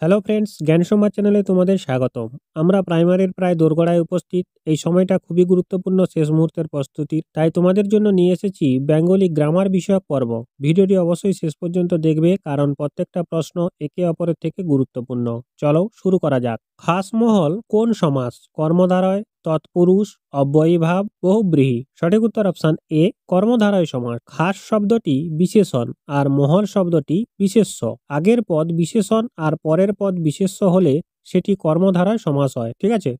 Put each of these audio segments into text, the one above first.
Hello friends, জ্ঞান সংবাদ চ্যানেলে তোমাদের স্বাগতম। আমরা প্রাইমারির প্রায় দোরগোড়ায় উপস্থিত। এই সময়টা খুবই গুরুত্বপূর্ণ, শেষ মুহূর্তের প্রস্তুতির। তাই তোমাদের জন্য নিয়ে এসেছি বেঙ্গলি গ্রামার বিষয়ক পর্ব। ভিডিওটি অবশ্যই শেষ পর্যন্ত দেখবে, কারণ প্রত্যেকটা প্রশ্ন একে অপরের থেকে গুরুত্বপূর্ণ। চলো শুরু করা যাক। খাসমহল কোন সমাস? কর্মধারয়, তৎপুরুষ, অব্যয়ীভাব, বহুব্রীহি। সঠিক উত্তর অপশন এ, কর্মধারয় সমাস। খাস শব্দটি বিশেষণ আর মহল শব্দটি বিশেষ্য। আগের পদ বিশেষণ আর পরের পদ বিশেষ্য হলে সেটি কর্মধারয় সমাস হয়। ঠিক আছে।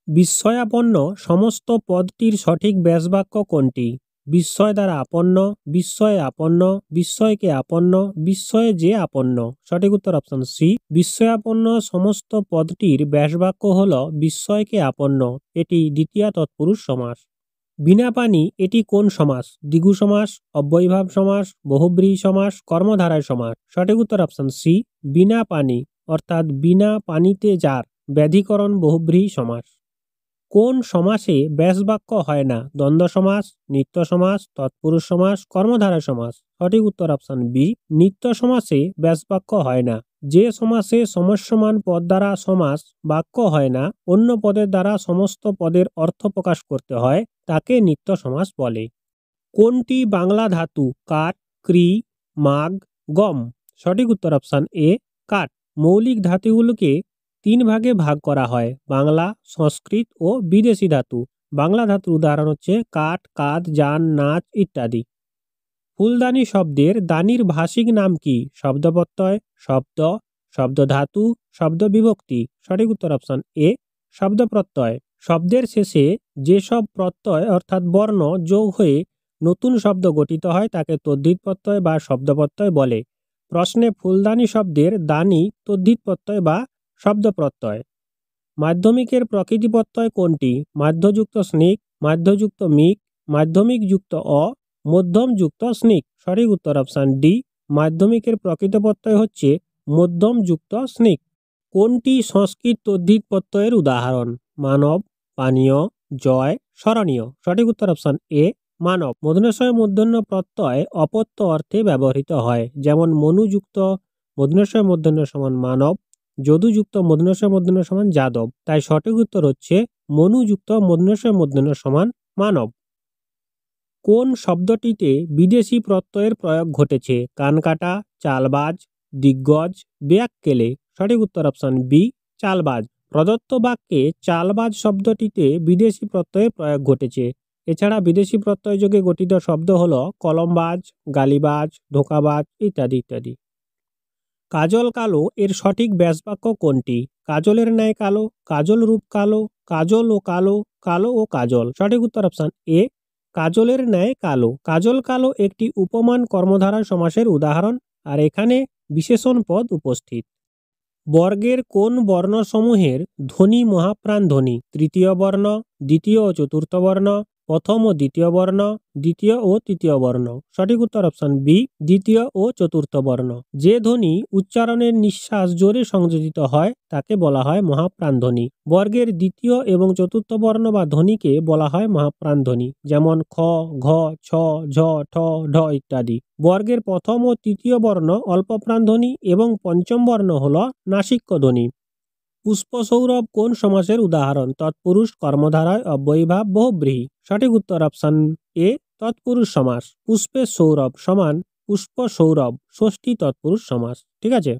বিস্ময়াপন্ন সমস্ত পদটির সঠিক ব্যাসবাক্য কোনটি? বিস্ময় দ্বারা আপন্ন, বিস্ময়ে আপন্ন, বিস্ময়কে আপন্ন, বিস্ময়ে যে আপন্ন। সঠিক উত্তর অপশন সি, বিস্ময়াপন্ন সমস্ত পদটির ব্যাসবাক্য হল বিস্ময়কে আপন্ন। এটি দ্বিতীয়া তৎপুরুষ সমাস। বিনা পানি এটি কোন সমাস? দ্বিগু সমাস, অব্যয়ীভাব সমাস, বহুব্রীহি সমাস, কর্মধারয় সমাস। সঠিক উত্তর অপশন সি, বিনা পানি অর্থাৎ বিনা পানিতে যার। ব্যাধিকরণ বহুব্রীহি সমাস। কোন সমাসে ব্যাসবাক্য হয় না? দ্বন্দ্ব সমাস, নিত্য সমাস, তৎপুরুষ সমাস, কর্মধারয় সমাস। সঠিক উত্তর অপশন বি, নিত্য সমাসে ব্যাসবাক্য হয় না। যে সমাসে সমস্যমান পদ দ্বারা সমাস বাক্য হয় না, অন্য পদের দ্বারা সমস্ত পদের অর্থ প্রকাশ করতে হয়, তাকে নিত্য সমাস বলে। কোনটি বাংলা ধাতু? কাঠ, ক্রি, মাগ, গম। সঠিক উত্তর অপশন এ, কাঠ। মৌলিক ধাতুগুলোকে তিন ভাগে ভাগ করা হয়: বাংলা, সংস্কৃত ও বিদেশি ধাতু। বাংলা ধাতুর উদাহরণ হচ্ছে কাঠ, কাঁধ, যান, নাচ ইত্যাদি। ফুলদানি শব্দের দানির ভাষিক নাম কি? শব্দপ্রত্যয়, শব্দ, শব্দধাতু, শব্দ বিভক্তি। সঠিক উত্তর অপশন এ, শব্দপ্রত্যয়। শব্দের শেষে যেসব প্রত্যয় অর্থাৎ বর্ণ যোগ হয়ে নতুন শব্দ গঠিত হয় তাকে তদ্ধিত প্রত্যয় বা শব্দপ্রত্যয় বলে। প্রশ্নে ফুলদানি শব্দের দানি তদ্ধিত প্রত্যয় বা শব্দপ্রত্যয়। মাধ্যমিকের প্রকৃতি প্রত্যয় কোনটি? মাধ্যযুক্ত স্নিক, মাধ্যযুক্ত মিক, মাধ্যমিক যুক্ত অ, মধ্যম যুক্ত স্নিক। সঠিক উত্তর অপশন ডি, মাধ্যমিকের প্রকৃত প্রত্যয় হচ্ছে মধ্যম যুক্ত স্নিক। কোনটি সংস্কৃত তদ্ধিত প্রত্যয়ের উদাহরণ? মানব, পানীয়, জয়, স্মরণীয়। সঠিক উত্তর অপশন এ, মানব। মূর্ধন্য মূর্ধন্য প্রত্যয় অপত্য অর্থে ব্যবহৃত হয়, যেমন মনুযুক্ত মূর্ধন্য মূর্ধন্য সমান মানব, যদুযুক্ত মূর্ধন্য সমান যাদব। তাই সঠিক উত্তর হচ্ছে মনুযুক্ত মূর্ধন্য সমান মানব। কোন শব্দটিতে বিদেশি প্রত্যয়ের প্রয়োগ ঘটেছে? কানকাটা, চালবাজ, দিগ্গজ, ব্যাককেলে। সঠিক উত্তর অপশন বি, চালবাজ। প্রদত্ত বাক্যে চালবাজ শব্দটিতে বিদেশি প্রত্যয়ের প্রয়োগ ঘটেছে। এছাড়া বিদেশি প্রত্যয় যোগে গঠিত শব্দ হল কলমবাজ, গালিবাজ, ধোঁকাবাজ ইত্যাদি ইত্যাদি। কাজল কালো এর সঠিক ব্যাসবাক্য কোনটি? কাজলের ন্যায় কালো, কাজল রূপ কালো, কাজল ও কালো, কালো ও কাজল। সঠিক উত্তর অপশন এ, কাজলের ন্যায় কালো। কাজল কালো একটি উপমান কর্মধারয় সমাসের উদাহরণ, আর এখানে বিশেষণ পদ উপস্থিত। বর্গের কোন বর্ণসমূহের ধ্বনি মহাপ্রাণ ধ্বনি? তৃতীয় বর্ণ, দ্বিতীয় ও চতুর্থ বর্ণ, প্রথম ও দ্বিতীয় বর্ণ, দ্বিতীয় ও তৃতীয় বর্ণ। সঠিক উত্তর অপশন বি, দ্বিতীয় ও চতুর্থ বর্ণ। যে ধ্বনি উচ্চারণের নিঃশ্বাস জোরে সংযোজিত হয় তাকে বলা হয় মহাপ্রাণ ধ্বনি। বর্গের দ্বিতীয় এবং চতুর্থ বর্ণ বা ধ্বনিকে বলা হয় মহাপ্রাণ ধ্বনি, যেমন খ, ঘ, ছ, ঝ, ঠ, ঢ ইত্যাদি। বর্গের প্রথম ও তৃতীয় বর্ণ অল্প প্রাণ ধ্বনি এবং পঞ্চম বর্ণ হল নাসিক্য ধ্বনি। পুষ্প সৌরভ কোন সমাসের উদাহরণ? তৎপুরুষ, কর্মধারয়, অব্যয়ীভাব, বহুব্রীহি। সঠিক উত্তর অপশন এ, তৎপুরুষ সমাস। পুষ্পের সৌরভ সমান পুষ্প সৌরভ, ষষ্ঠী তৎপুরুষ সমাস। ঠিক আছে।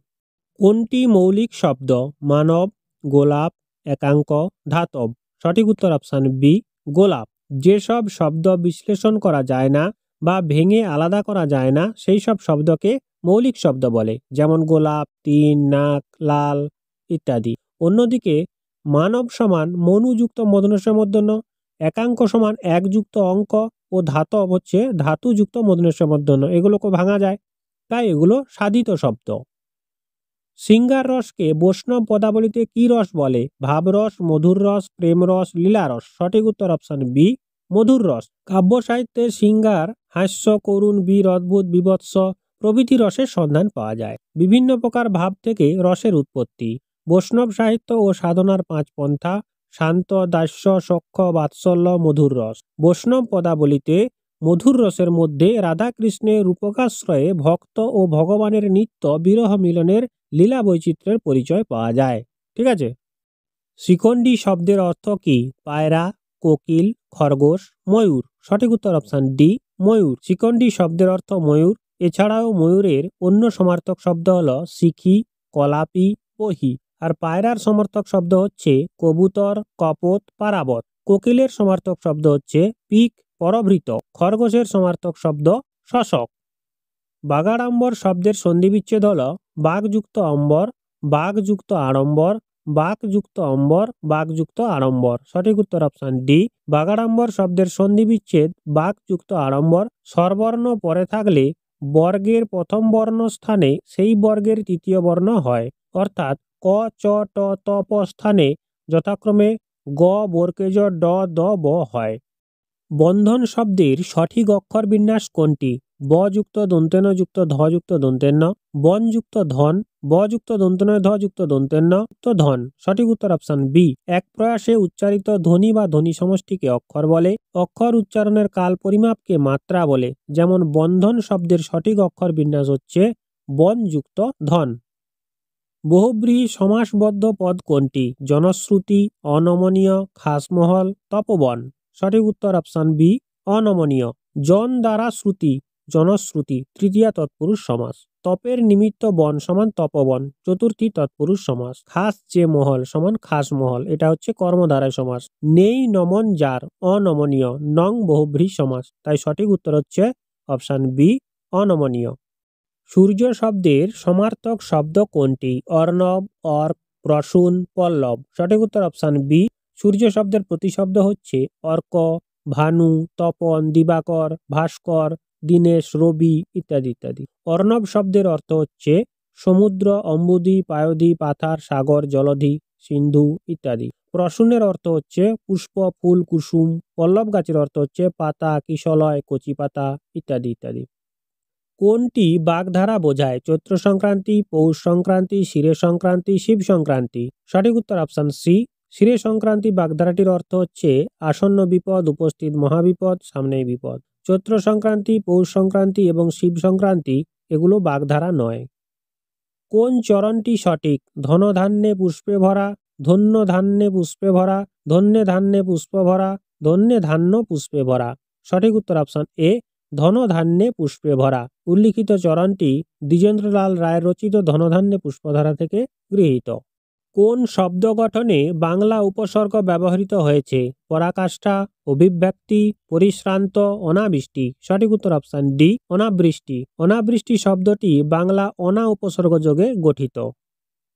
কোনটি মৌলিক শব্দ? মানব, গোলাপ, একাঙ্ক, ধাতব। সঠিক উত্তর অপশন বি, গোলাপ। যেসব শব্দ বিশ্লেষণ করা যায় না বা ভেঙে আলাদা করা যায় না সেই সব শব্দকে মৌলিক শব্দ বলে, যেমন গোলাপ, তিন, নাক, লাল ইত্যাদি। অন্যদিকে মানব সমান মনুযুক্ত মূর্ধন্য, একাঙ্ক সমান একযুক্ত অঙ্ক ও ধাতব হচ্ছে ধাতুযুক্ত মূর্ধন্য। এগুলোকে ভাঙা যায়, তাই এগুলো সাধিত শব্দ। সিঙ্গার রসকে বৈষ্ণব পদাবলিতে কি রস বলে? ভাবরস, মধুর রস, প্রেম রস, লীলারস। সঠিক উত্তর অপশন বি, মধুর রস। কাব্য সাহিত্যে সিঙ্গার, হাস্য, করুণ, বীর, অদ্ভুত, বীভৎস প্রভৃতি রসের সন্ধান পাওয়া যায়। বিভিন্ন প্রকার ভাব থেকে রসের উৎপত্তি। বৈষ্ণব সাহিত্য ও সাধনার পাঁচ পন্থা: শান্ত, দাস্য, সখ্য, বাৎসল্য, মধুর রস। বৈষ্ণব পদাবলিতে মধুর রসের মধ্যে রাধাকৃষ্ণের রূপকাশ্রয়ে ভক্ত ও ভগবানের নিত্য বিরহ মিলনের লীলা বৈচিত্র্যের পরিচয় পাওয়া যায়। ঠিক আছে। শিখণ্ডী শব্দের অর্থ কি? পায়রা, কোকিল, খরগোশ, ময়ূর। সঠিক উত্তর অপশন ডি, ময়ূর। শিখণ্ডী শব্দের অর্থ ময়ূর। এছাড়াও ময়ূরের অন্য সমার্থক শব্দ হলো শিখি, কলাপি, পহি। আর পায়রার সমার্থক শব্দ হচ্ছে কবুতর, কপোত, পারাবত। কোকিলের সমার্থক শব্দ হচ্ছে পিক, পরভৃত। খরগোশের সমার্থক শব্দ শশক। বাগাড়ম্বর শব্দের সন্ধিবিচ্ছেদ হলো বাঘযুক্ত অম্বর, বাঘযুক্ত আড়ম্বর, বাঘযুক্ত অম্বর, বাঘযুক্ত আড়ম্বর। সঠিক উত্তর অপশন ডি। বাগাড়ম্বর শব্দের সন্ধিবিচ্ছেদ বাঘযুক্ত আড়ম্বর। স্বরবর্ণ পরে থাকলে বর্গের প্রথম বর্ণ স্থানে সেই বর্গের তৃতীয় বর্ণ হয়, অর্থাৎ ক, চ, ট, ত, প স্থানে যথাক্রমে গ, বর্গেজ, ড, দ, ব হয়। বন্ধন শব্দের সঠিক অক্ষর বিন্যাস কোনটি? ব যুক্ত দন্তেন যুক্ত ধ যুক্ত দন্তেন, বন যুক্ত ধন, ব যুক্ত দন্তন ধ যুক্ত দন্তেন যুক্ত ধন। সঠিক উত্তর অপশন বি। এক প্রয়াসে উচ্চারিত ধ্বনি বা ধ্বনি সমষ্টিকে অক্ষর বলে। অক্ষর উচ্চারণের কাল পরিমাপকে মাত্রা বলে। যেমন বন্ধন শব্দের সঠিক অক্ষর বিন্যাস হচ্ছে বন যুক্ত ধন। বহুব্রীহি সমাসবদ্ধ পদ কোনটি? জনশ্রুতি, অনমনীয়, খাসমহল, তপবন। সঠিক উত্তর অপশন বি, অনমনীয়। জন দ্বারা শ্রুতি, জনশ্রুতি, তৃতীয়া তৎপুরুষ সমাস। তপের নিমিত্ত বন সমান তপবন, চতুর্থী তৎপুরুষ সমাস। খাস যে মহল সমান খাসমহল, এটা হচ্ছে কর্মধারয় সমাস। নেই নমন যার, অনমনীয়, নং বহুব্রীহি সমাস। তাই সঠিক উত্তর হচ্ছে অপশন বি, অনমনীয়। সূর্য শব্দের সমার্থক শব্দ কোনটি? অর্ণব, অর্ক, প্রসূন, পল্লব। সঠিক উত্তর অপশন বি। সূর্য শব্দের প্রতিশব্দ হচ্ছে অর্ক, ভানু, তপন, দিবাকর, ভাস্কর, দীনেশ, রবি ইত্যাদি ইত্যাদি। অর্ণব শব্দের অর্থ হচ্ছে সমুদ্র, অম্বুদি, পায়দি, পাথার, সাগর, জলধি, সিন্ধু ইত্যাদি। প্রসূনের অর্থ হচ্ছে পুষ্প, ফুল, কুসুম। পল্লব গাছের অর্থ হচ্ছে পাতা, কিশলয়, কচি পাতা ইত্যাদি ইত্যাদি। কোনটি বাগধারা বোঝায়? চৈত্র সংক্রান্তি, পৌষ সংক্রান্তি, শিরে সংক্রান্তি, শিব সংক্রান্তি। সঠিক উত্তর অপশন সি। শিরে সংক্রান্তি বাগধারাটির অর্থ হচ্ছে আসন্ন বিপদ, উপস্থিত মহাবিপদ, সামনেই বিপদ। চৈত্র সংক্রান্তি, পৌষ সংক্রান্তি এবং শিব সংক্রান্তি এগুলো বাগধারা নয়। কোন চরণটি সঠিক? ধনধান্যে পুষ্পে ভরা, ধন্য ধান্যে পুষ্পে ভরা, ধন্যে ধান্যে পুষ্প ভরা, ধন্যে ধান্য পুষ্পে ভরা। সঠিক উত্তর অপশন এ, ধনধান্যে পুষ্পে ভরা। উল্লিখিত চরণটি দ্বিজেন্দ্রলাল রায়ের রচিত ধনধান্যে পুষ্পধারা থেকে গৃহীত। কোন শব্দ গঠনে বাংলা উপসর্গ ব্যবহৃত হয়েছে? পরাকাষ্ঠা, অভিব্যক্তি, পরিশ্রান্ত, অনাবৃষ্টি। সঠিক উত্তর অপশন ডি, অনাবৃষ্টি। অনাবৃষ্টি শব্দটি বাংলা অনা উপসর্গ যোগে গঠিত।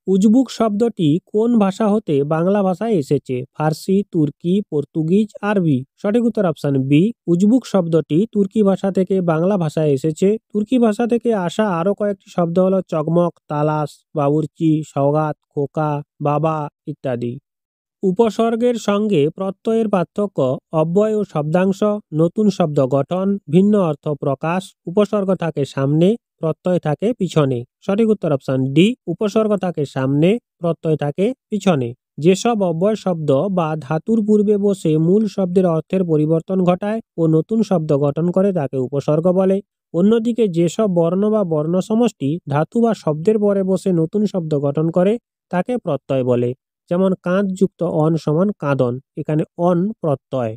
উজবুক শব্দটি কোন ভাষা হতে বাংলা ভাষায় এসেছে? ফার্সি, তুর্কি, পর্তুগিজ, আরবি। সঠিক উত্তর অপশন বি। উজবুক শব্দটি তুর্কি ভাষা থেকে বাংলা ভাষায় এসেছে। তুর্কি ভাষা থেকে আসা আরো কয়েকটি শব্দ হলো চকমক, তালাশ, বাবুর্চি, সওগাত, খোকা, বাবা ইত্যাদি। উপসর্গের সঙ্গে প্রত্যয়ের পার্থক্য: অব্যয় ও শব্দাংশ, নতুন শব্দ গঠন, ভিন্ন অর্থ প্রকাশ। উপসর্গ থাকে সামনে, প্রত্যয় থাকে পিছনে। সঠিক উত্তর অপশন ডি। উপসর্গ থাকে সামনে, প্রত্যয় থাকে পিছনে। যেসব অব্যয় শব্দ বা ধাতুর পূর্বে বসে মূল শব্দের অর্থের পরিবর্তন ঘটায় ও নতুন শব্দ গঠন করে তাকে উপসর্গ বলে। অন্যদিকে যেসব বর্ণ বা বর্ণ সমষ্টি ধাতু বা শব্দের পরে বসে নতুন শব্দ গঠন করে তাকে প্রত্যয় বলে। যেমন কাঁধ যুক্ত অন সমান কাঁদন, এখানে অন প্রত্যয়।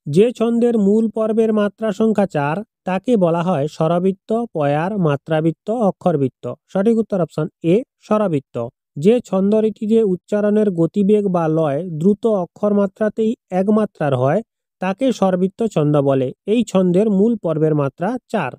যে ছন্দের মূল পর্বের মাত্রা সংখ্যা 4 তাকে বলা হয় স্বরবৃত্ত, পয়ার, মাত্রাবৃত্ত, অক্ষরবৃত্ত। সঠিক উত্তর অপশন এ, স্বরবৃত্ত। যে ছন্দরীতিতে উচ্চারণের গতিবেগ বা লয় দ্রুত অক্ষর মাত্রাতেই এক মাত্রার হয় তাকে স্বরবৃত্ত ছন্দ বলে। এই ছন্দের মূল পর্বের মাত্রা 4।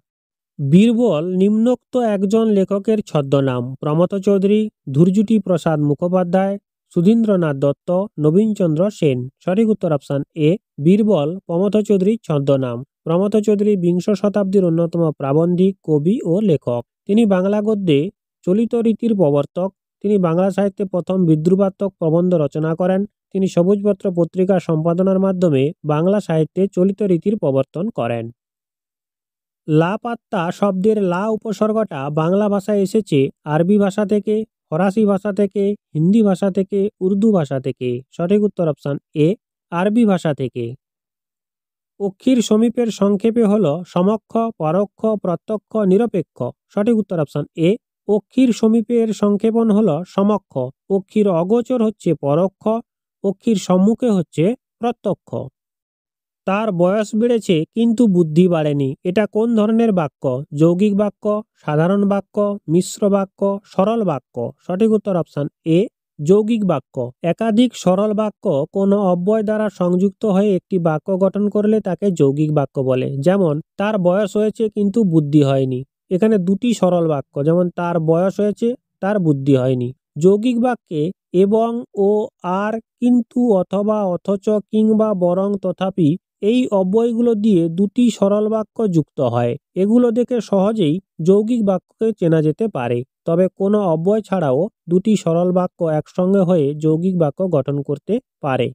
বীরবল নিম্নোক্ত একজন লেখকের ছদ্মনাম: প্রমথ চৌধুরী, ধুরজুটি প্রসাদ মুখোপাধ্যায়, সুধীন্দ্রনাথ দত্ত, নবীনচন্দ্র সেন। সঠিক উত্তর অপশন এ, বীরবল প্রমথ চৌধুরীর ছদ্মনাম। প্রমথ চৌধুরী বিংশ শতাব্দীর অন্যতম প্রাবন্ধিক, কবি ও লেখক। তিনি বাংলা গদ্যে চলিত রীতির প্রবর্তক। তিনি বাংলা সাহিত্যে প্রথম বিদ্রুপাত্মক প্রবন্ধ রচনা করেন। তিনি সবুজপত্র পত্রিকা সম্পাদনার মাধ্যমে বাংলা সাহিত্যে চলিত রীতির প্রবর্তন করেন। লাপাত্তা শব্দের লা উপসর্গটা বাংলা ভাষায় এসেছে আরবি ভাষা থেকে, ফরাসি ভাষা থেকে, হিন্দি ভাষা থেকে, উর্দু ভাষা থেকে। সঠিক উত্তর অপশন এ, আরবি ভাষা থেকে। অক্ষীর সমীপের সংক্ষেপে হলো সমক্ষ, পরোক্ষ, প্রত্যক্ষ, নিরপেক্ষ। সঠিক উত্তর অপশন এ। অক্ষীর সমীপের সংক্ষেপণ হলো সমক্ষ। অক্ষীর অগোচর হচ্ছে পরোক্ষ। অক্ষীর সম্মুখে হচ্ছে প্রত্যক্ষ। তার বয়স বেড়েছে কিন্তু বুদ্ধি বাড়েনি, এটা কোন ধরনের বাক্য? যৌগিক বাক্য, সাধারণ বাক্য, মিশ্র বাক্য, সরল বাক্য। সঠিক উত্তর অপশন এ, যৌগিক বাক্য। একাধিক সরল বাক্য কোনো অব্যয় দ্বারা সংযুক্ত হয়ে একটি বাক্য গঠন করলে তাকে যৌগিক বাক্য বলে। যেমন তার বয়স হয়েছে কিন্তু বুদ্ধি হয়নি। এখানে দুটি সরল বাক্য, যেমন তার বয়স হয়েছে, তার বুদ্ধি হয়নি। যৌগিক বাক্যে এবং, ও, আর, কিন্তু, অথবা, অথচ, কিংবা, বরং, তথাপি এই অব্যয়গুলো দিয়ে দুটি সরল বাক্য যুক্ত হয়। এগুলো দেখে সহজেই যৌগিক বাক্যকে চেনা যেতে পারে। তবে কোনো অব্যয় ছাড়াও দুটি সরল বাক্য একসঙ্গে হয়ে যৌগিক বাক্য গঠন করতে পারে।